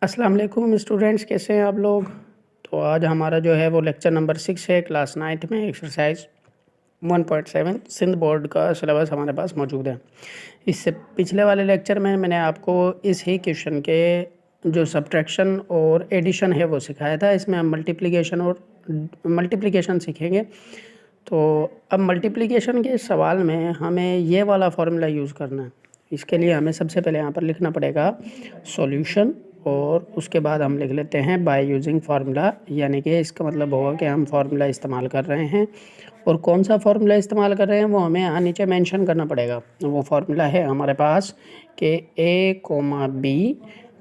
अस्सलाम वालेकुम स्टूडेंट्स, कैसे हैं आप लोग। तो आज हमारा जो है वो लेक्चर नंबर 6 है, क्लास 9th में एक्सरसाइज 1.7 सिंध बोर्ड का सिलेबस हमारे पास मौजूद है। इससे पिछले वाले लेक्चर में मैंने आपको इस ही क्वेश्चन के जो सब्ट्रैक्शन और एडिशन है वो सिखाया था। इसमें हम मल्टीप्लिकेशन सीखेंगे। तो अब मल्टीप्लिकेशन के सवाल में हमें ये वाला फार्मूला यूज़ करना है। इसके लिए हमें सबसे पहले यहाँ पर लिखना पड़ेगा सॉल्यूशन, और उसके बाद हम लिख लेते हैं बाय यूजिंग फार्मूला, यानी कि इसका मतलब होगा कि हम फार्मूला इस्तेमाल कर रहे हैं। और कौन सा फार्मूला इस्तेमाल कर रहे हैं वो हमें यहाँ नीचे मेंशन करना पड़ेगा। वो फार्मूला है हमारे पास कि a, b,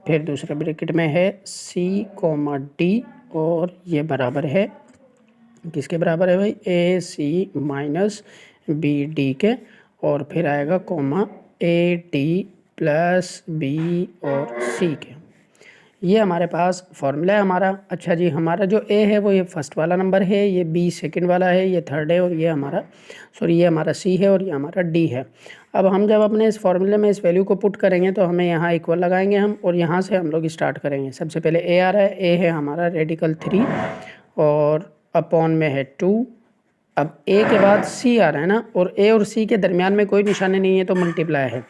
फिर दूसरे ब्रैकेट में है c, d, और ये बराबर है किसके बराबर है भाई, A C minus B D के, और फिर आएगा comma A D plus B और सी के। ये हमारे पास फॉर्मूला है हमारा। अच्छा जी, हमारा जो ए है वो ये फर्स्ट वाला नंबर है, ये बी सेकंड वाला है, ये थर्ड है, और ये हमारा सी है, और ये हमारा डी है। अब हम जब अपने इस फॉर्मूले में इस वैल्यू को पुट करेंगे तो हमें यहाँ इक्वल लगाएंगे हम, और यहाँ से हम लोग स्टार्ट करेंगे। सबसे पहले ए आ रहा है, ए है हमारा रेडिकल 3 और अपॉन में है 2। अब ए के बाद सी आ रहा है ना, और ए और सी के दरमियान में कोई निशानी नहीं है तो मल्टीप्लाई है।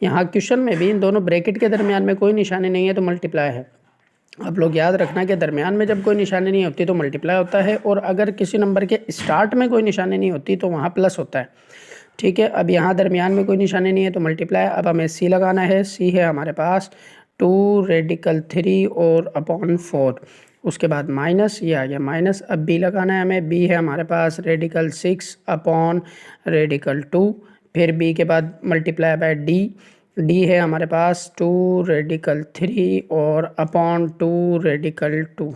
यहाँ क्वेश्चन में भी इन दोनों ब्रैकेट के दरमियान में कोई निशानी नहीं है तो मल्टीप्लाई है। आप लोग याद रखना कि दरमियान में जब कोई निशानी नहीं होती तो मल्टीप्लाई होता है, और अगर किसी नंबर के स्टार्ट में कोई निशानी नहीं होती तो वहाँ प्लस होता है। ठीक है, अब यहाँ दरमियान में कोई निशानी नहीं है तो मल्टीप्लाई। अब हमें सी लगाना है। सी है हमारे पास 2 रेडिकल 3 और अपॉन 4। उसके बाद माइनस, ये आ गया माइनस। अब बी लगाना है हमें। बी है हमारे पास रेडिकल 6 अपॉन रेडिकल 2, फिर बी के बाद मल्टीप्लाई बाय डी। डी है हमारे पास 2 रेडिकल 3 और अपॉन 2 रेडिकल 2।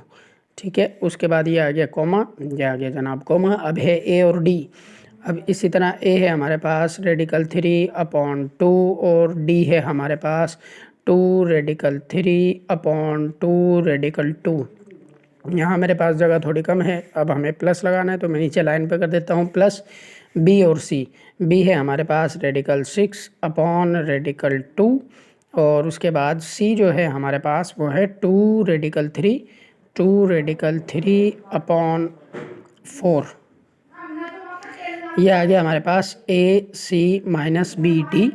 ठीक है, उसके बाद ये आ गया कॉमा, ये आ गया जनाब कॉमा। अब है ए और डी। अब इसी तरह ए है हमारे पास रेडिकल 3 अपॉन 2, और डी है हमारे पास 2 रेडिकल 3 अपॉन 2 रेडिकल 2। यहाँ मेरे पास जगह थोड़ी कम है, अब हमें प्लस लगाना है तो मैं नीचे लाइन पे कर देता हूँ प्लस। बी और सी, बी है हमारे पास रेडिकल 6 अपॉन रेडिकल 2, और उसके बाद सी जो है हमारे पास वो है 2 रेडिकल 3, 2 रेडिकल 3 अपॉन 4। ये आ गया हमारे पास ए सी माइनस बी डी,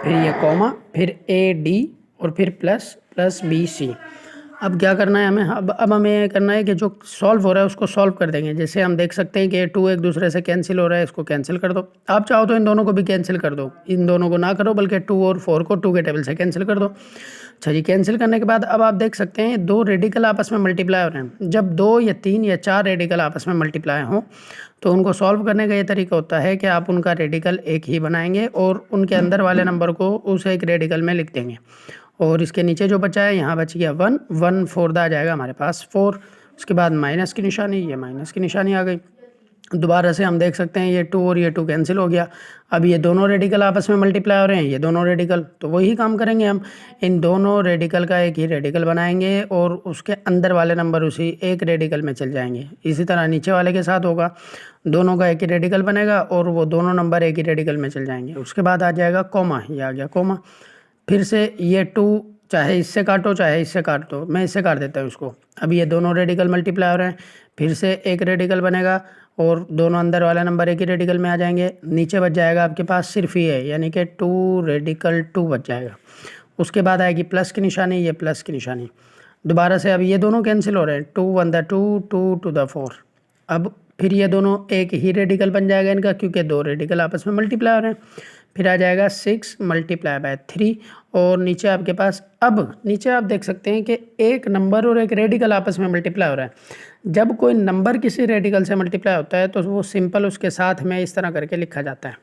फिर ये कॉमा, फिर ए डी, और फिर प्लस प्लस बी सी। अब क्या करना है हमें, अब हमें ये करना है कि जो सॉल्व हो रहा है उसको सॉल्व कर देंगे। जैसे हम देख सकते हैं कि 2 एक दूसरे से कैंसिल हो रहा है, इसको कैंसिल कर दो। आप चाहो तो इन दोनों को भी कैंसिल कर दो, इन दोनों को ना करो बल्कि 2 और 4 को 2 के टेबल से कैंसिल कर दो। अच्छा जी, कैंसिल करने के बाद अब आप देख सकते हैं 2 रेडिकल आपस में मल्टीप्लाई हो रहे हैं। जब 2 या 3 या 4 रेडिकल आपस में मल्टीप्लाई हों तो उनको सॉल्व करने का ये तरीका होता है कि आप उनका रेडिकल एक ही बनाएंगे और उनके अंदर वाले नंबर को उस एक रेडिकल में लिख देंगे, और इसके नीचे जो बचा है यहाँ बच गया 1, 1 4 आ जाएगा हमारे पास 4। उसके बाद माइनस की निशानी, ये माइनस की निशानी आ गई। दोबारा से हम देख सकते हैं ये 2 और ये 2 कैंसिल हो गया। अब ये दोनों रेडिकल आपस में मल्टीप्लाई हो रहे हैं, ये दोनों रेडिकल, तो वही काम करेंगे हम। इन दोनों रेडिकल का एक ही रेडिकल बनाएंगे और उसके अंदर वाले नंबर उसी एक रेडिकल में चल जाएंगे। इसी तरह नीचे वाले के साथ होगा, दोनों का एक ही रेडिकल बनेगा और वो दोनों नंबर एक ही रेडिकल में चल जाएंगे। उसके बाद आ जाएगा कॉमा, ये आ गया कॉमा। फिर से ये 2 चाहे इससे काटो चाहे इससे काट दो, मैं इससे काट देता हूँ इसको। अब ये दोनों रेडिकल मल्टीप्लाई हो रहे हैं, फिर से एक रेडिकल बनेगा और दोनों अंदर वाला नंबर एक ही रेडिकल में आ जाएंगे। नीचे बच जाएगा आपके पास सिर्फ ये, यानी कि 2 रेडिकल 2 बच जाएगा। उसके बाद आएगी प्लस की निशानी, ये प्लस की निशानी। दोबारा से अब ये दोनों कैंसिल हो रहे हैं, 2 1 2, 2 2 4। अब फिर ये दोनों एक ही रेडिकल बन जाएगा इनका, क्योंकि 2 रेडिकल आपस में मल्टीप्लाई हो रहे हैं। फिर आ जाएगा 6 मल्टीप्लाई बाय 3, और नीचे आपके पास, अब नीचे आप देख सकते हैं कि एक नंबर और एक रेडिकल आपस में मल्टीप्लाई हो रहा है। जब कोई नंबर किसी रेडिकल से मल्टीप्लाई होता है तो वो सिंपल उसके साथ में इस तरह करके लिखा जाता है।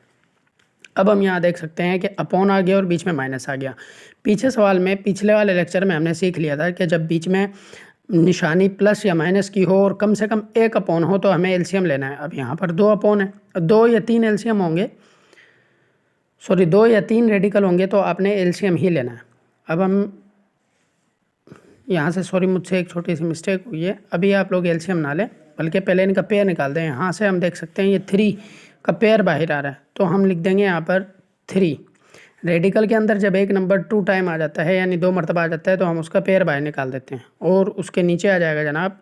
अब हम यहाँ देख सकते हैं कि अपॉन आ गया और बीच में माइनस आ गया। पीछे सवाल में, पिछले वाले लेक्चर में हमने सीख लिया था कि जब बीच में निशानी प्लस या माइनस की हो और कम से कम एक अपॉन हो तो हमें एलसीएम लेना है। अब यहाँ पर 2 अपॉन है, 2 या 3 एलसीएम होंगे, सॉरी 2 या 3 रेडिकल होंगे तो आपने एलसीएम ही लेना है। अब हम यहाँ से, सॉरी मुझसे एक छोटी सी मिस्टेक हुई है, अभी आप लोग एलसीएम ना लें बल्कि पहले इनका पेयर निकाल दें। यहाँ से हम देख सकते हैं ये 3 का पेयर बाहर आ रहा है तो हम लिख देंगे यहाँ पर 3। रेडिकल के अंदर जब एक नंबर 2 टाइम आ जाता है यानी 2 मरतबा आ जाता है तो हम उसका पेयर बाहर निकाल देते हैं और उसके नीचे आ जाएगा जनाब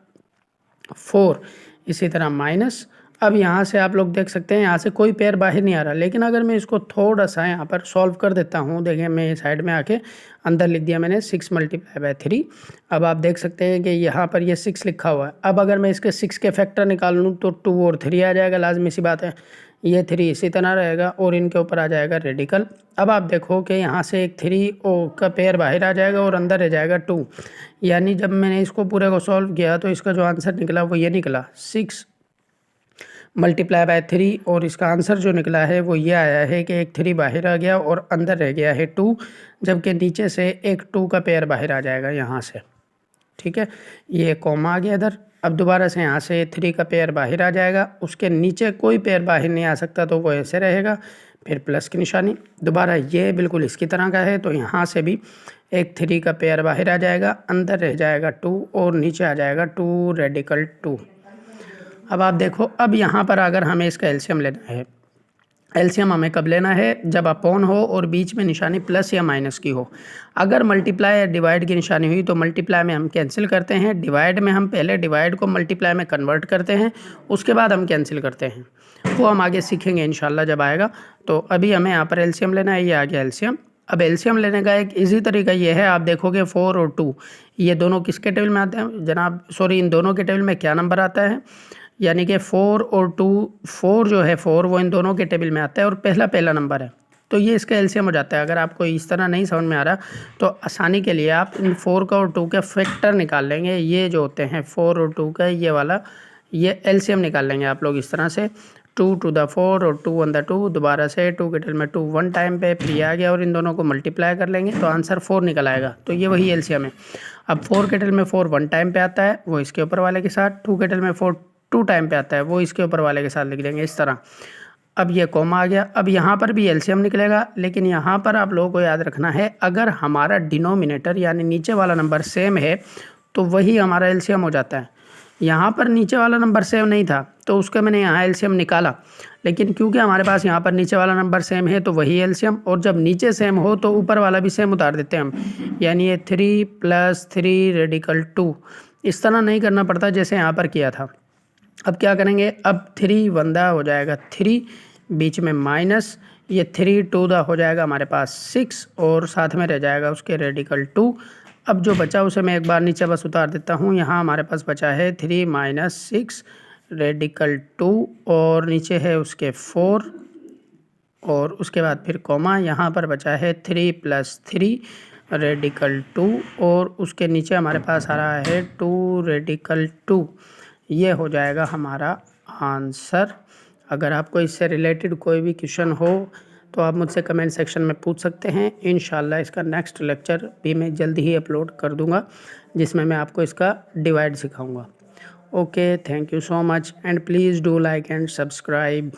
4, इसी तरह माइनस। अब यहाँ से आप लोग देख सकते हैं यहाँ से कोई पेयर बाहर नहीं आ रहा, लेकिन अगर मैं इसको थोड़ा सा यहाँ पर सॉल्व कर देता हूँ, देखिए मैं साइड में आके अंदर लिख दिया मैंने 6 मल्टीप्लाई बाय 3। अब आप देख सकते हैं कि यहाँ पर ये 6 लिखा हुआ है। अब अगर मैं इसके 6 के फैक्टर निकाल लूँ तो 2 और 3 आ जाएगा, लाजमी सी बात है। ये 3 इसी तरह रहेगा और इनके ऊपर आ जाएगा रेडिकल। अब आप देखो कि यहाँ से एक 3 का पेयर बाहर आ जाएगा और अंदर रह जाएगा 2, यानी जब मैंने इसको पूरे को सॉल्व किया तो इसका जो आंसर निकला वो ये निकला 6 मल्टीप्लाई बाय 3, और इसका आंसर जो निकला है वो ये आया है कि एक 3 बाहर आ गया और अंदर रह गया है 2, जबकि नीचे से एक 2 का पेयर बाहर आ जाएगा यहाँ से। ठीक है, ये कॉमा आ गया इधर। अब दोबारा से यहाँ से 3 का पेयर बाहर आ जाएगा, उसके नीचे कोई पेयर बाहर नहीं आ सकता तो वो ऐसे रहेगा, फिर प्लस की निशानी। दोबारा ये बिल्कुल इसकी तरह का है तो यहाँ से भी एक 3 का पेयर बाहर आ जाएगा, अंदर रह जाएगा 2 और नीचे आ जाएगा 2 रेडिकल 2। अब आप देखो, अब यहाँ पर अगर हमें इसका एलसीएम लेना है, एलसीएम हमें कब लेना है, जब अपॉन हो और बीच में निशानी प्लस या माइनस की हो। अगर मल्टीप्लाई या डिवाइड की निशानी हुई तो मल्टीप्लाई में हम कैंसिल करते हैं, डिवाइड में हम पहले डिवाइड को मल्टीप्लाई में कन्वर्ट करते हैं, उसके बाद हम कैंसिल करते हैं। वो हम आगे सीखेंगे इंशाल्लाह जब आएगा। तो अभी हमें यहाँ पर एलसीएम लेना है, ये आ गया एलसीएम। अब एलसीएम लेने का एक इजी तरीका ये है, आप देखोगे 4 और 2 ये दोनों किसके टेबल में आते हैं जनाब, सॉरी इन दोनों के टेबल में क्या नंबर आता है, यानी कि 4 और 2, 4 जो है 4 वो इन दोनों के टेबल में आता है और पहला नंबर है, तो ये इसका एलसीएम हो जाता है। अगर आपको इस तरह नहीं समझ में आ रहा तो आसानी के लिए आप इन 4 का और 2 का फैक्टर निकाल लेंगे, ये जो होते हैं 4 और 2 का ये वाला, ये एलसीएम निकाल लेंगे आप लोग इस तरह से 2 to the 4 और 2 on the 2, दोबारा से 2 के टेबल में 2 1 टाइम पे, फिर ये आ गया और इन दोनों को मल्टीप्लाई कर लेंगे तो आंसर 4 निकल आएगा, तो ये वही एलसीएम है। अब 4 के टेबल में 4 1 टाइम पे आता है वो इसके ऊपर वाले के साथ, 2 के टेबल में 4 2 टाइम पे आता है वो इसके ऊपर वाले के साथ लिख देंगे इस तरह। अब ये कॉमा आ गया। अब यहाँ पर भी एलसीएम निकलेगा, लेकिन यहाँ पर आप लोगों को याद रखना है अगर हमारा डिनोमिनेटर यानी नीचे वाला नंबर सेम है तो वही हमारा एलसीएम हो जाता है। यहाँ पर नीचे वाला नंबर सेम नहीं था तो उसका मैंने यहाँ एलसीएम निकाला, लेकिन क्योंकि हमारे पास यहाँ पर नीचे वाला नंबर सेम है तो वही एलसीएम, और जब नीचे सेम हो तो ऊपर वाला भी सेम उतार देते हैं हम, यानी ये 3 + 3 रेडिकल 2। इस तरह नहीं करना पड़ता जैसे यहाँ पर किया था। अब क्या करेंगे, अब 3 1 हो जाएगा 3, बीच में माइनस, ये 3 2 हो जाएगा हमारे पास 6 और साथ में रह जाएगा उसके रेडिकल 2। अब जो बचा उसे मैं एक बार नीचे बस उतार देता हूँ। यहाँ हमारे पास बचा है 3 - 6 रेडिकल 2 और नीचे है उसके 4 और उसके बाद फिर कॉमा, यहाँ पर बचा है 3 + 3 रेडिकल 2 और उसके नीचे हमारे पास आ रहा है 2 रेडिकल 2। ये हो जाएगा हमारा आंसर। अगर आपको इससे रिलेटेड कोई भी क्वेश्चन हो तो आप मुझसे कमेंट सेक्शन में पूछ सकते हैं। इंशाल्लाह इसका नेक्स्ट लेक्चर भी मैं जल्दी ही अपलोड कर दूंगा जिसमें मैं आपको इसका डिवाइड सिखाऊंगा। Okay, thank you so much and please do like and subscribe.